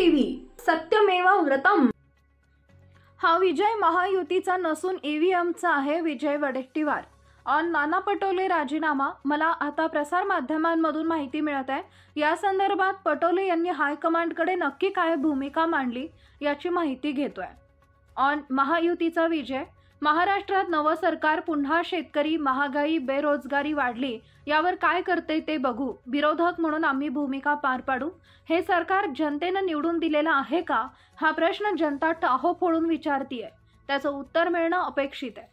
TV सत्यमेव व्रतम। हा विजय महायुतीचा नसून ईव्हीएमचा आहे। विजय वडेट्टीवार और नाना पटोले राजीनामा। मला आता प्रसार माध्यमांमधून माहिती मिळत आहे। या संदर्भात पटोले यांनी हायकमांडकडे नक्की काय भूमिका मांडली याची माहिती घेतोय। ऑन महायुतीचा विजय। महाराष्ट्रात नवं सरकार पुन्हा शेतकरी, महागाई, बेरोजगारी वाढली यावर काय करते ते बघू। विरोधक म्हणून आम्ही भूमिका पार पाडू। हे सरकार जनतेनं निवडून दिलेलं आहे का, हा प्रश्न जनता टाहो फोडून विचारतीये। त्याचं उत्तर मिळणं अपेक्षित आहे।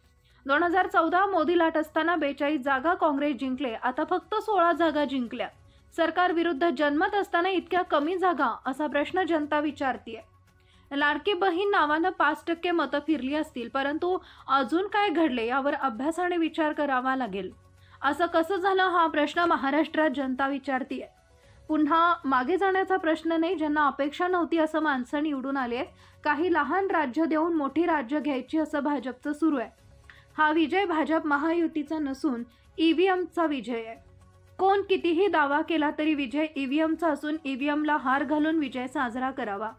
2014 मोदी लाट असताना 42 जागा काँग्रेस जिंकले, आता फक्त 16 जागा जिंकल्या। सरकार विरुद्ध जनमत असताना इतक्या कमी जागा, असा प्रश्न जनता विचारतीये। लाडकी बहीण नावानं 5% मतं फिरली असतील, परंतु अजून काय घडले यावर अभ्यासाने विचार करावा लागेल। असं कसं झालं हा प्रश्न महाराष्ट्रात जनता विचारतीये। पुन्हा मागे जाण्याचा प्रश्न नाही, ज्यांना अपेक्षा नव्हती असं माणसं निवडून आले। काही लहान राज्य देऊन मोठी राज्य घ्यायची असं भाजपचं सुरू आहे। हा विजय भाजप महायुतीचा नसून ईव्हीएमचा विजय आहे। कोण कितीही दावा केला तरी विजय ईव्हीएमचा असून ईव्हीएमला हार घालून विजय साजरा करावा।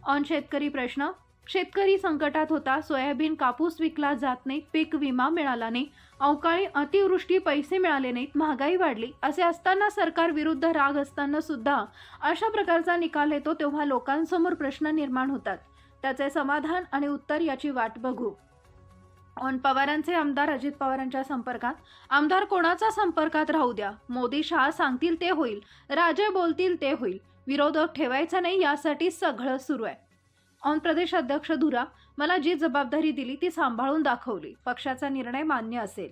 ऑन शेतकरी प्रश्न। शेतकरी संकटात होता। सोयाबीन, कापूस विकला जात नाही, पीक विमा मिळाला नाही, अवकाळी अतिवृष्टी, पैसे मिळाले नाहीत, महागाई वाढली, असे असताना सरकार विरुद्ध राग असताना सुद्धा अशा प्रकारचा निकाल येतो, तेव्हा लोकांसमोर प्रश्न निर्माण होतात। त्याचे समाधान आणि उत्तर याची वाट बघू। ऑन पवारांचे आमदार अजित पवारांच्या संपर्कात। आमदार कोणाचा संपर्कात राहू द्या, मोदी शहा सांगतील ते होईल, राजे बोलतील ते होईल, विरोधक ठेवायचा नाही, यासाठी सगळं सुरू आहे। ऑन प्रदेश अध्यक्ष धुरा। मला जी जबाबदारी दिली ती सांभाळून दाखवली, पक्षाचा निर्णय मान्य असेल।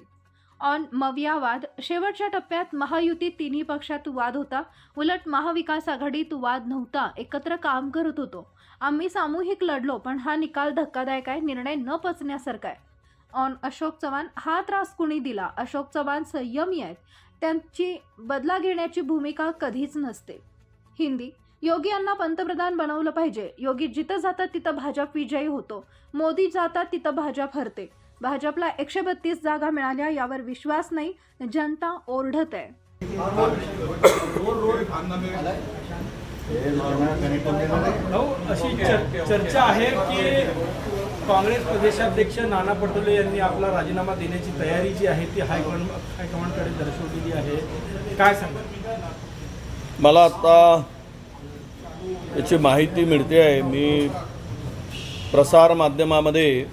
ऑन मविया वाद। शेवटच्या टप्प्यात महायुतीत तिन्ही पक्षात वाद होता, उलट महाविकास आघाडीत वाद नव्हता, एकत्र काम करत होतो। आम्ही सामूहिक लढलो, पण हा निकाल धक्कादायक आहे, निर्णय न पचण्यासारखा आहे। ऑन अशोक चव्हाण। हा त्रास कुणी दिला? अशोक चव्हाण संयमी आहेत, त्यांची बदला घेण्याची भूमिका कधीच नसते। हिंदी। योगी यांना पंतप्रधान बनवलं पाहिजे। योगी जिथं जातात तिथं भाजप विजयी होतो, मोदी जातात तिथं भाजप हरते। भाजपला 132 जागा मिळाल्या यावर विश्वास नाही, जनता ओरडत आहे। अशी चर्चा आहे की काँग्रेस प्रदेशाध्यक्ष नाना पटोले यांनी आपला राजीनामा देण्याची तयारी जी आहे ती हायकमांडकडे दर्शवलेली आहे, काय सांगा? मला आता याची माहिती मिळते आहे। मी प्रसार माध्यमामध्ये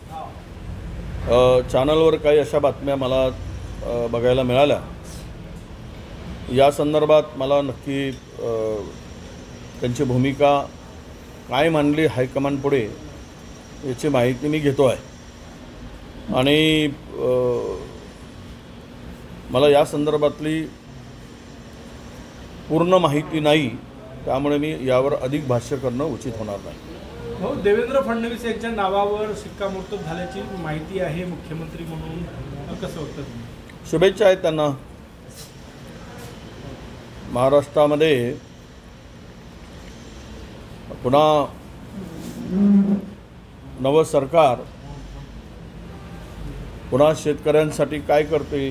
चॅनलवर काही अशा बातम्या मला बघायला मिळाल्या। या संदर्भात मला नक्की त्यांची भूमिका काय मांडली हायकमांड पुढे याची माहिती मी घेतो आहे आणि मला या संदर्भातली पूर्ण माहिती नाही, त्यामुळे मी यावर अधिक भाष्य करणं उचित होणार नाही। हो, देवेंद्र फडणवीस यांच्या नावावर शिक्कामोर्तब झाल्याची माहिती आहे मुख्यमंत्री म्हणून, कसं होतं? शुभेच्छा आहेत त्यांना। महाराष्ट्रामध्ये पुन्हा नवं सरकार पुन्हा शेतकऱ्यांसाठी काय करते,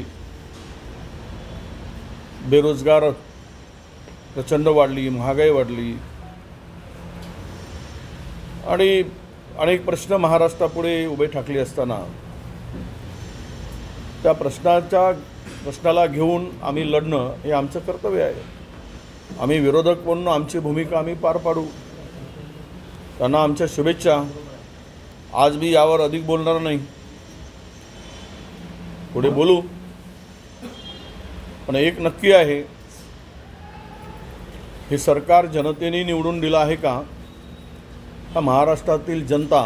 बेरोजगार प्रचंड वाढली, महागाई वाढली आणि अनेक प्रश्न महाराष्ट्रापुढे उभे ठाकले असताना त्या प्रश्नाला घेऊन आम्ही लढणं हे आमचं कर्तव्य आहे। आम्ही विरोधक म्हणून आमची भूमिका आम्ही पार पाडू। त्यांना आमच्या शुभेच्छा। आज मी यावर अधिक बोलणार नाही, पुढे बोलू। पण एक नक्की आहे, हे सरकार जनतेने निवडून दिलं आहे का, हा महाराष्ट्रातील जनता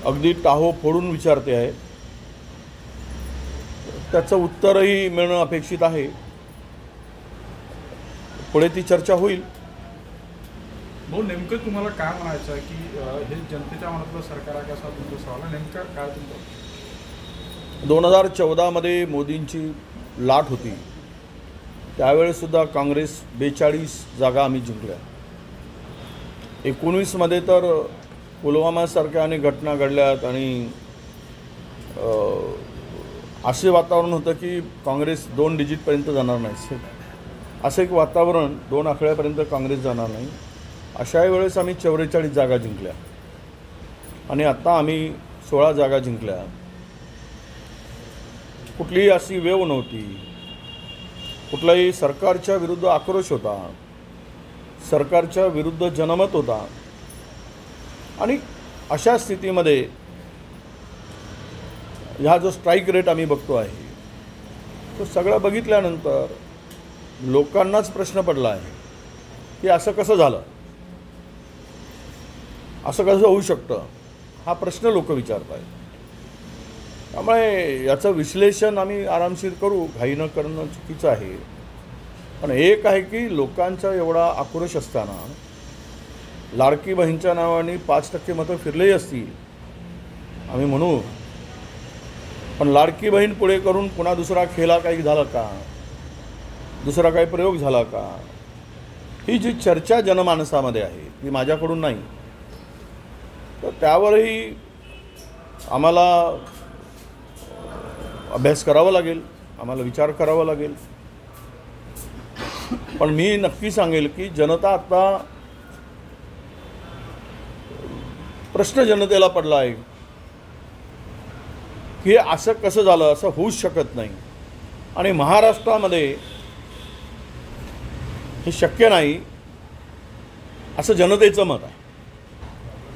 अगदी टाहो फोडून विचारते आहे। त्याचं उत्तरही मिळणं अपेक्षित आहे, पुढे ती चर्चा होईल। भाऊ, नेमकं तुम्हाला काय म्हणायचं आहे की हे जनतेच्या मनातलं सरकार आहे कसा तुमचं सवाल नेमकं काय तुमचं? 2014 मध्ये मोदींची लाट होती, त्यावेळेसुद्धा काँग्रेस 42 जागा आम्ही जिंकल्या। 19 मध्ये तर पुलवामासारख्या अनेक घटना घडल्यात आणि असे वातावरण होतं की काँग्रेस 2 डिजिटपर्यंत जाणार नाही, असं एक वातावरण, 2 आकड्यापर्यंत काँग्रेस जाणार नाही। अशा वेळेस आम्ही 44 जागा जिंकल्या आणि आता आम्ही 16 जागा जिंकल्या. कुठलीही अशी वेव नव्हती, कुठलाही सरकारच्या विरुद्ध आक्रोश होता, सरकारच्या विरुद्ध जनमत होता. आणि अशा स्थितीमध्ये ह्या जो स्ट्राईक रेट आम्ही बघतो आहे तो सगळं बघितल्यानंतर लोकांनाच प्रश्न पडला आहे की असं कसं झालं, असं कसं होऊ शकतं, हा प्रश्न लोक विचारत आहेत. त्यामुळे याचं विश्लेषण आम्ही आरामशीर करू, घाई न करणं चुकीचं आहे. पण एक आहे की लोकांचा एवढा आक्रोश असताना लाडकी बहीणच्या नावाने 5% मतं फिरलेही असतील आम्ही म्हणू, पण लाडकी बहीण पुढे करून पुन्हा दुसरा खेळा काही झाला का, दुसरा काही प्रयोग झाला का, ही जी चर्चा जनमानसामध्ये आहे ती माझ्याकडून नाही. तर त्यावरही आम्हाला अभ्यास करावा लागेल, आम्हाला विचार करावा लागेल. पण मी नक्की सांगेल की जनता आता प्रश्न जनतेला पडला आहे की असं कसं झालं, असं होऊच शकत नाही. आणि महाराष्ट्रामध्ये हे शक्य नाही असं जनतेचं मत आहे.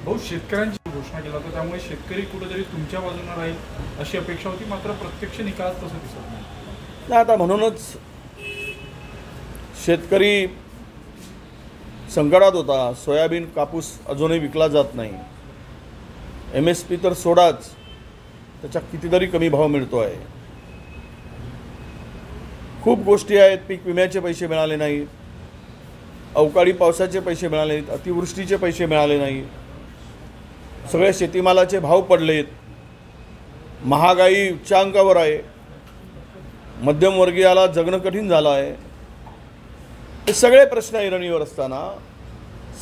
भाऊ, शेतकऱ्यांची घोषणा केला होता त्यामुळे शेतकरी कुठेतरी तुमच्या बाजूने राहील अशी अपेक्षा होती, मात्र प्रत्यक्ष निकालात तसं दिसत नाही. आता म्हणूनच शेतकरी संकटात होता. सोयाबीन कापूस अजूनही विकला जात नाही. MSP तर सोडाच, त्याच्या कितीतरी कमी भाव मिळतो आहे. खूप गोष्टी आहेत. पीक विम्याचे पैसे मिळाले नाहीत, अवकाळी पावसाचे पैसे मिळाले नाहीत, अतिवृष्टीचे पैसे मिळाले नाहीत, सगळ्या शेतीमालाचे भाव पडलेत, महागाई उच्चांकावर आहे, मध्यमवर्गीयाला जगणं कठीण झालं आहे. हे सगळे प्रश्न ऐरणीवर असताना,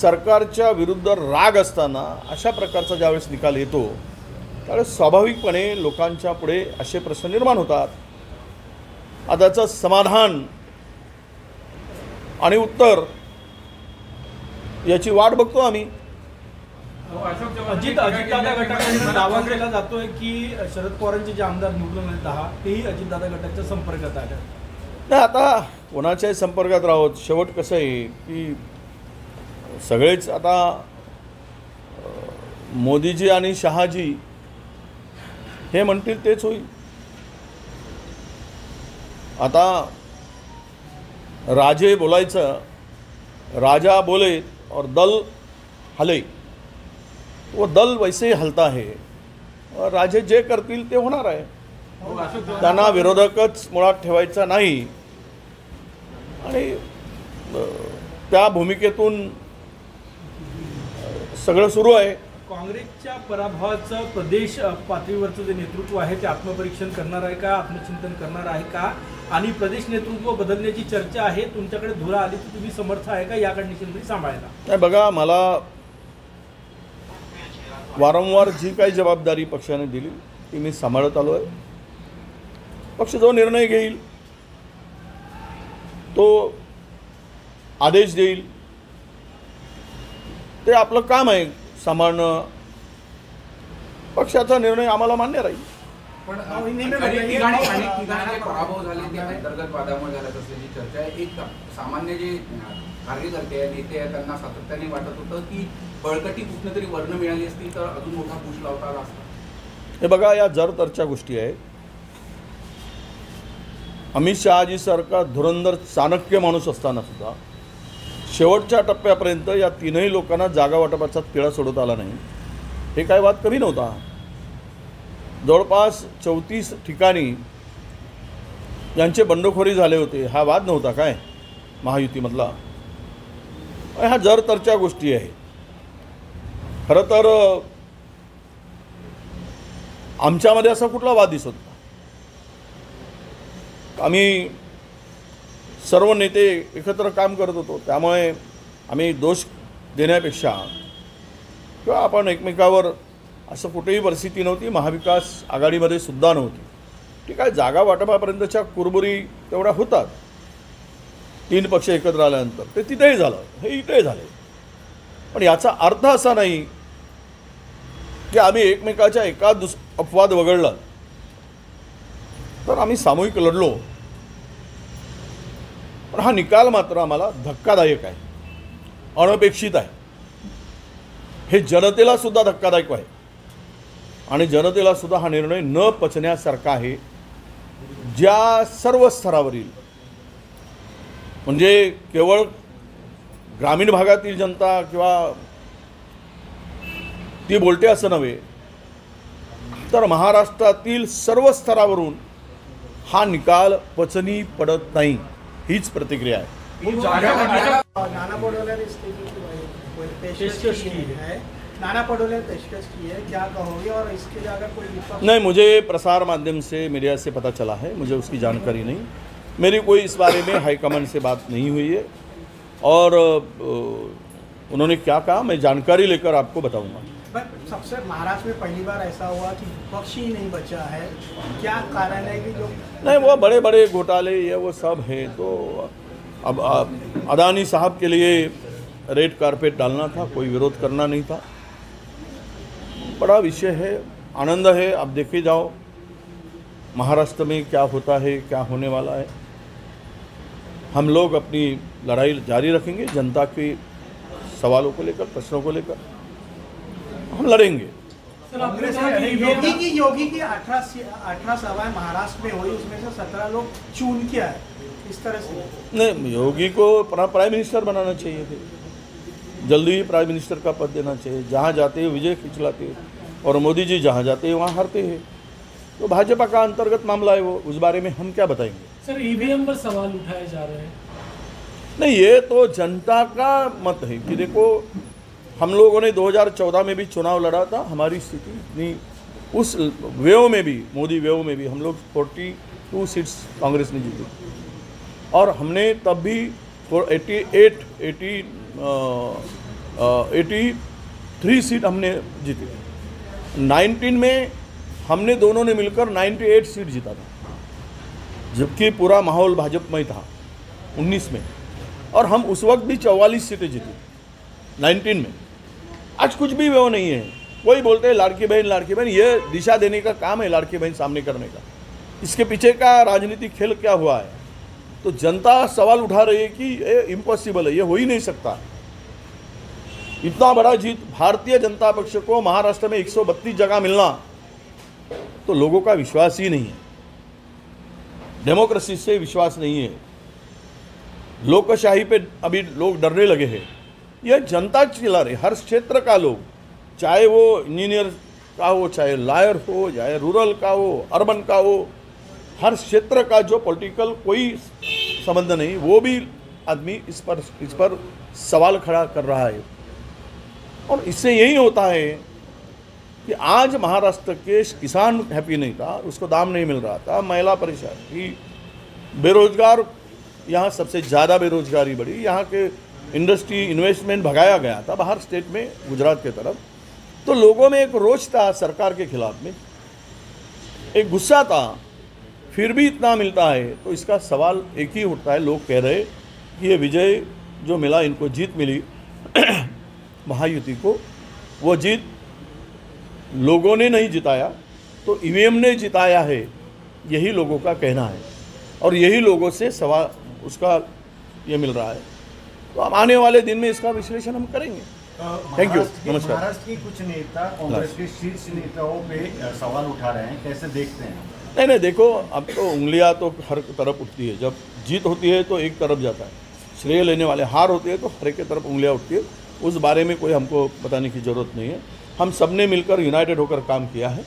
सरकारच्या विरुद्ध राग असताना अशा प्रकारचा ज्यावेळेस निकाल येतो त्यावेळेस स्वाभाविकपणे लोकांच्या पुढे असे प्रश्न निर्माण होतात. आता त्याचं समाधान आणि उत्तर याची वाट बघतो आम्ही. अजितदादा गटाकडून दावा केला जातोय की शरद पवारांचे जे आमदार निवडून आले 10 तेही अजितदादा गटाच्या संपर्कात आले. नाही, आता कोणाच्याही संपर्कात राहोत. शेवट कसं आहे की सगळेच आता मोदीजी आणि शहाजी हे म्हणतील तेच होईल. आता राजे बोलायचं, राजा बोले और दल हले, वो दल वैसे ही हलता है. राजे जे करतील ते होणार आहे. त्यांना विरोधकच मुळात ठेवायचा नाही आणि त्या भूमिकेतून सगळं सुरू आहे. काँग्रेसच्या पराभवाचं प्रदेश पातळीवरचं जे नेतृत्व आहे ते आत्मपरीक्षण करणार आहे का, आत्मचिंतन करणार आहे का, आणि प्रदेश नेतृत्व बदलण्याची चर्चा आहे, तुमच्याकडे धुरा आली तर तुम्ही समर्थ आहे का या कंडिशनमध्ये सांभाळायला? नाही, बघा, मला वारंवार जी काही जबाबदारी पक्षाने दिली ती मी सांभाळत आलो आहे. पक्ष जो निर्णय घेईल, तो आदेश देईल, ते आपलं काम आहे सांभाळणं. पक्षाचा निर्णय आम्हाला मान्य राहील. पण अनेक ठिकाणी पराभव झाले ते अंतर्गत वादामुळे झाल्यात असल्याची चर्चा आहे. एक सामान्य जे कार्यकर्ते आहेत, नेते आहेत, त्यांना सातत्याने वाटत होतं की बळकटी कुठनं तरी वर्ण मिळाली असतील तर अजून मोठा पुश लावता आला असता. हे बघा, या जरतरच्या गोष्टी आहेत. अमित शहाजी सारखा धुरंधर चाणक्य माणूस असताना सुद्धा शेवटच्या टप्प्यापर्यंत या तीनही लोकांना जागा वाटपाचा तिळा सोडवता आला नाही. हे काय वाद कमी नव्हता. जवळपास 34 ठिकाणी यांचे बंडखोरी झाले होते. हा वाद नव्हता काय महायुतीमधला? ह्या जरतरच्या गोष्टी आहेत. खरं तर आमच्यामध्ये असा कुठला वाद दिसत नाही. आम्ही सर्व नेते एकत्र काम करत होतो, त्यामुळे आम्ही दोष देण्यापेक्षा किंवा आपण एकमेकावर असं कुठेही परिस्थिती नव्हती. महाविकास आघाडीमध्ये सुद्धा नव्हती. ठीक आहे, जागा वाटपापर्यंतच्या कुरबुरी तेवढ्या होतात. 3 पक्ष एकत्र आल्यानंतर ते तिथेही झालं, हे इथेही झाले. पण याचा अर्थ असा नाही की आम्ही एकमेकाच्या एका अपवाद वगळला तर आम्ही सामूहिक लढलो. पण हा निकाल मात्र आम्हाला धक्कादायक आहे, अनपेक्षित आहे. हे जनतेला सुद्धा धक्कादायक आहे आणि जनतेला सुद्धा हा निर्णय न पचण्यासारखा आहे. ज्या सर्व स्तरावरील म्हणजे केवळ ग्रामीण भागातील जनता किंवा ती बोलते असं नव्हे तर महाराष्ट्रातील सर्व स्तरावरून हा निकाल पचनी पडत नाही, हीच प्रतिक्रिया आहे. नाना पटोले ने इसकी पेशकश की है, नाना पटोले ने पेशकश की है, क्या कहोगे? और इसके लिए अगर कोई विपक्ष नहीं, मुझे प्रसार माध्यम से मीडिया से पता चला है, मुझे उसकी जानकारी नहीं. मेरी कोई इस बारे में हाईकमांड से बात नहीं हुई है और उन्होंने क्या कहा मैं जानकारी लेकर आपको बताऊंगा. सबसे महाराष्ट्र में पहली बार ऐसा हुआ कि विपक्ष ही नहीं बचा है, क्या कारण है कि जो नहीं वो बड़े बड़े घोटाले ये वो सब है. तो अब अदानी साहब के लिए रेड कारपेट डालना था, कोई विरोध करना नहीं था. बड़ा विषय है, आनंद है. अब देखे जाओ महाराष्ट्र में क्या होता है, क्या होने वाला है. हम लोग अपनी लड़ाई जारी रखेंगे, जनता के सवालों को लेकर, प्रश्नों को लेकर हम लड़ेंगे. योगी की 18 सभाएं महाराष्ट्र में हुई, उसमें से 17 लोग चुन के आए. इस तरह से नहीं, योगी को प्राइम मिनिस्टर बनाना चाहिए थे, जल्दी ही प्राइम मिनिस्टर का पद देना चाहिए. जहाँ जाते हैं विजय खिंचलाते हैं और मोदी जी जहाँ जाते हैं वहाँ हारते हैं. तो भाजपा का अंतर्गत मामला है वो, उस बारे में हम क्या बताएंगे. सर ईवीएम पर सवाल उठाए जा रहे हैं. नहीं, ये तो जनता का मत है कि देखो हम लोगों ने 2014 में भी चुनाव लड़ा था, हमारी स्थिति इतनी उस वेव में भी, मोदी वेव में भी हम लोग 42 सीट्स कांग्रेस ने जीती और हमने तब भी 83 सीट हमने जीती. 19 में हमने दोनों ने मिलकर 98 सीट जीता था, जबकि पूरा माहौल भाजपमय था 19 में, और हम उस वक्त भी 44 सीटें जीती 19 में. आज कुछ भी वो नहीं है. कोई बोलते हैं लाड़की बहन, ये दिशा देने का काम है लाड़की बहन सामने करने का. इसके पीछे का राजनीतिक खेल क्या हुआ है. तो जनता सवाल उठा रही है कि ये इम्पॉसिबल है, ये हो ही नहीं सकता. इतना बड़ा जीत भारतीय जनता पक्ष को महाराष्ट्र में 132 जगह मिलना, तो लोगों का विश्वास ही नहीं है. डेमोक्रेसी से विश्वास नहीं है. लोकशाही पे अभी लोग डरने लगे हैं. यह जनता चिल्ला रही, हर क्षेत्र का लोग, चाहे वो इंजीनियर का हो, चाहे लॉयर हो, चाहे रूरल का हो, अर्बन का हो, हर क्षेत्र का जो पॉलिटिकल कोई संबंध नहीं, वो भी आदमी इस पर सवाल खड़ा कर रहा है. और इससे यही होता है कि आज महाराष्ट्र के किसान हैप्पी नहीं था, उसको दाम नहीं मिल रहा था, महिला परेशान थी, बेरोजगार, यहाँ सबसे ज़्यादा बेरोजगारी बढ़ी, यहाँ के इंडस्ट्री इन्वेस्टमेंट भगाया गया था बाहर स्टेट में, गुजरात के तरफ. तो लोगों में एक रोष था सरकार के खिलाफ में, एक गुस्सा था, फिर भी इतना मिलता है. तो इसका सवाल एक ही उठता है, लोग कह रहे कि ये विजय जो मिला, इनको जीत मिली महायुति को, वो जीत लोगों ने नहीं जिताया, तो ईवीएम ने जिताया है, यही लोगों का कहना है. और यही लोगों से सवाल उसका ये मिल रहा है. तो अब आने वाले दिन में इसका विश्लेषण हम करेंगे. थैंक यू, नमस्कार. महाराष्ट्र की कुछ नेता कांग्रेस के शीर्ष नेताओं पे सवाल उठा रहे हैं, कैसे देखते हैं? नहीं, देखो अब तो उंगलियां तो हर तरफ उठती है. जब जीत होती है तो एक तरफ जाता है, श्रेय लेने वाले, हार होती है तो हर एक की तरफ उंगलियां उठती है. उस बारे में कोई हमको बताने की ज़रूरत नहीं है. हम सब ने मिलकर यूनाइटेड होकर काम किया है.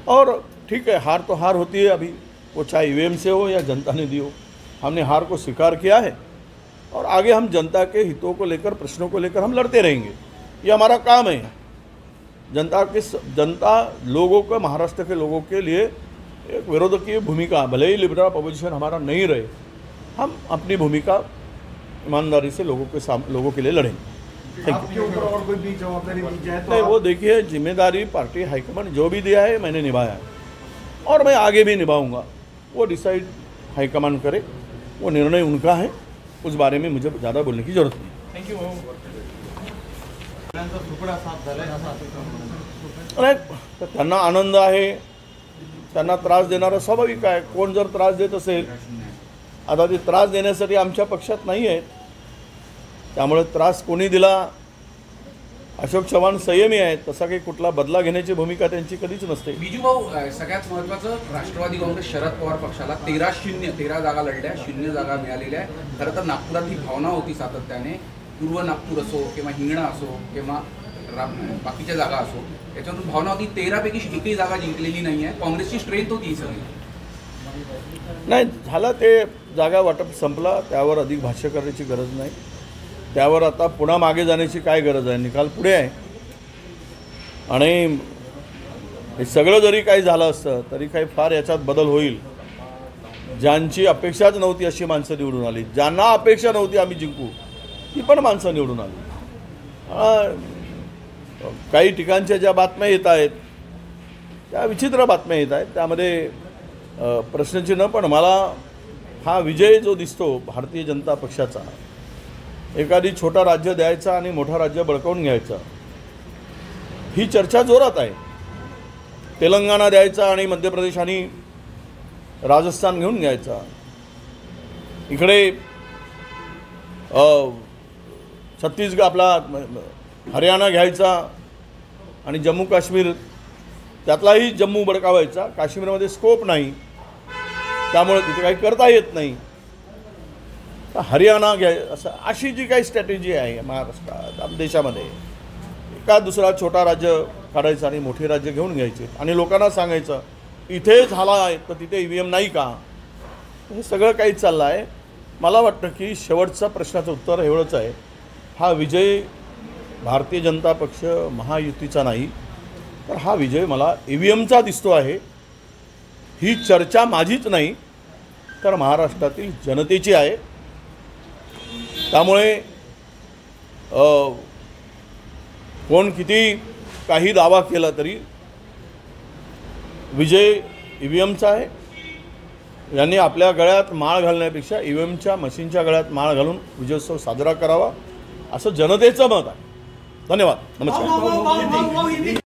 और ठीक है, हार तो हार होती है, अभी वो चाहे ईवीएम से हो या जनता ने दी हो. हमने हार को स्वीकार किया है और आगे हम जनता के हितों को लेकर, प्रश्नों को लेकर हम लड़ते रहेंगे. ये हमारा काम है. जनता लोगों को, महाराष्ट्र के लोगों के लिए एक विरोधकीय भूमिका, भले ही लिबरल अपोजिशन हमारा नहीं रहे, हम अपनी भूमिका ईमानदारी से लोगों के लिए लड़ेंगे. आपके ऊपर और कोई भी जवाबदारी दी जाए तो नहीं, वो देखिए जिम्मेदारी पार्टी हाईकमान जो भी दिया है मैंने निभाया है और मैं आगे भी निभाऊंगा. वो डिसाइड हाईकमान करे, वो निर्णय उनका है, उस बारे में मुझे ज़्यादा बोलने की ज़रूरत नहीं. Thank you. नाही, तर त्यांना आनंद आहे, त्यांना त्रास देणारा स्वाभाविक आहे. कोण जर त्रास देत असेल, आता ते त्रास देण्यासाठी आमच्या पक्षात नाही आहेत, त्यामुळे त्रास कोणी दिला, अशोक चव्हाण संयमी आहेत, तसा काही कुठला बदला घेण्याची भूमिका त्यांची कधीच नसते. बिजू भाऊ, सगळ्यात महत्त्वाचं, राष्ट्रवादी काँग्रेस शरद पवार पक्षाला 13 जागा लढल्या, 0 जागा मिळालेल्या आहे. खरं तर नागपुरात ही भावना होती सातत्याने, पूर्व नागपूर असो किंवा हिंगणा असो किंवा बाकीच्या जागा असो, याच्यातून भावना होती 13 पैकी एकही जागा जिंकलेली नाही आहे. काँग्रेसची स्ट्रेंथ होती ही सगळी. नाही झालं, ते जागा वाटप संपला, त्यावर अधिक भाष्य करण्याची गरज नाही. त्यावर आता पुन्हा मागे जाण्याची काय गरज आहे, निकाल पुढे आहे. आणि हे सगळं जरी काही झालं असतं तरी काही फार याच्यात बदल होईल. ज्यांची अपेक्षाच नव्हती अशी माणसं निवडून आली, ज्यांना अपेक्षा नव्हती आम्ही जिंकू ती पण माणसं निवडून आली. काही ठिकाणच्या ज्या बातम्या येत आहेत त्या विचित्र बातम्या येत आहेत, त्यामध्ये प्रश्नचिन्ह. पण मला हा विजय जो दिसतो भारतीय जनता पक्षाचा, एखादी छोटा राज्य द्यायचा आणि मोठा राज्य बळकावून घ्यायचा, ही चर्चा जोरात आहे. तेलंगणा द्यायचा आणि मध्य प्रदेश आणि राजस्थान घेऊन घ्यायचा, इकडे छत्तीसगड आपला हरियाणा घ्यायचा आणि जम्मू काश्मीर, त्यातलाही जम्मू बळकावायचा. काश्मीरमध्ये स्कोप नाही, त्यामुळे तिथे काही करता येत नाही. हरियाणा घ्याय, असं अशी जी काही स्ट्रॅटेजी आहे महाराष्ट्रात, देशामध्ये एका दुसरा छोटा राज्य काढायचं आणि मोठे राज्य घेऊन घ्यायचे आणि लोकांना सांगायचं इथे झाला आहे तर तिथे EVM नाही का, हे सगळं काही चाललं आहे. मला वाटतं की शेवटचा प्रश्नाचं उत्तर एवढंच आहे, हा विजय भारतीय जनता पक्ष महायुतीचा नाही, तर हा विजय मला EVMचा दिसतो आहे. ही चर्चा माझीच नाही तर महाराष्ट्रातील जनतेची आहे. त्यामुळे कोण किती काही दावा केला तरी विजय EVMचा आहे. यांनी आपल्या गळ्यात माळ घालण्यापेक्षा EVMच्या मशीनच्या गळ्यात माळ घालून विजयोत्सव साजरा करावा असं जनतेचं मत आहे. धन्यवाद. नमस्कार.